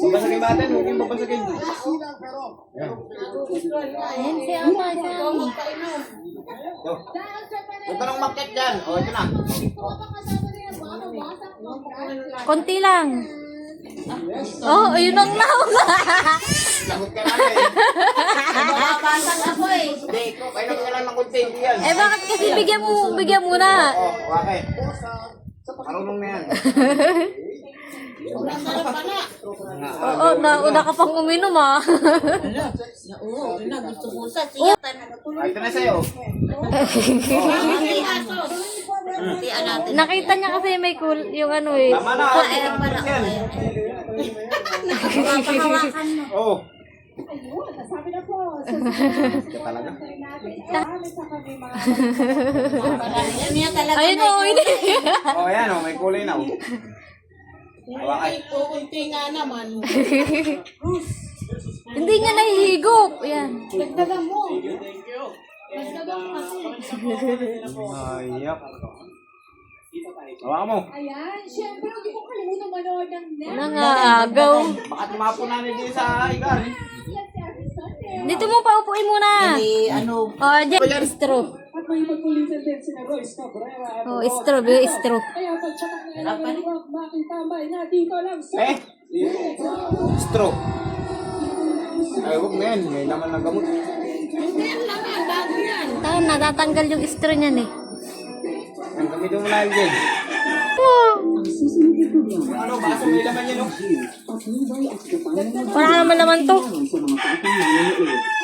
Babasagin natin, huwag yung babasagin. Ayan si Ama, si Ama. Huwag ka nang market dyan. O, ito na. Konti lang. Oh, ayun ang naong. Lagot ka namin. Babasag ako eh. Hindi, kailan ka lang ng konti. Hindi yan. Eh bakit kasi bigyan mo na? Oo, bakit? Marunong na yan. Sobrang sarap pala. Oo, nauna ka pang uminom ah. Oo, gusto ko sa siyatan. Ito na sa'yo. Pati aso. Tiyan natin. Nakita niya kasi may yung ano eh. Tama na. Ayan pala. Yan. Papahawakan mo. Oo. Sabi na po, Ito talaga. Yan niya talaga. Ayun o, hindi. Oo, yan o. May kulay na o. Hawakan. Kukunti nga naman. Hindi niya nahihigop. Yan. Dagdagan mo. Dagdagan mo kasi. Ayap. Hawakan mo. ayan, syempre, hindi ko kalimutan manood ng Netflix. Nangaagaw. Baka tumapo namin din sa ikan. Dito mo paupuin muna. Eh, ano, Oh, dyan. Straw. At may magkulitan din sina Royce Cabrera. Oh, straw. Straw. Kaya pagtsakat na ng huwag makitambay na dito lang sa... Eh? Straw. Ay, huwag na yan. May laman ng gamot. hindi yan naman. Bago yan. Natatanggal yung straw niyan eh. Ang gamitin mo na yun. Oh, Ano, baso may laman yan o. parang naman to.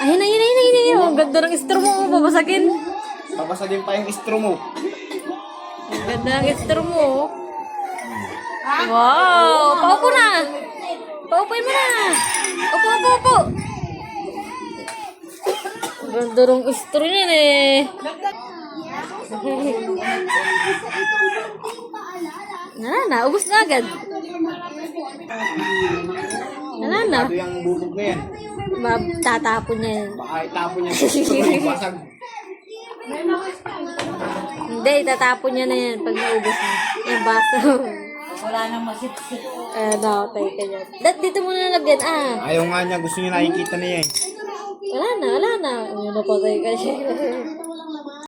Ayun, ayun, ayun, ayun, ayun. Ang ganda ng straw mo. Babasagin. Babasagin pa yung straw mo. Ang ganda ng straw mo. Wow! Paupo na! Paupuin mo na! Upo, upo, upo! Ang ganda ng straw niyan eh. Na, ubos na agad. Na. Ito yung bubog na yan. Tatapon niya yan. Baka itapon niya sa straw. Basag. Hindi, tatapon niya na yan pag naubos na. Yung baso. Wala nang masipsip. Nakatay ka dyan. Dito mo na nalagyan, ah. Ayaw nga niya. Gusto niya nakikita niya eh. Wala na. Napatay ka siya.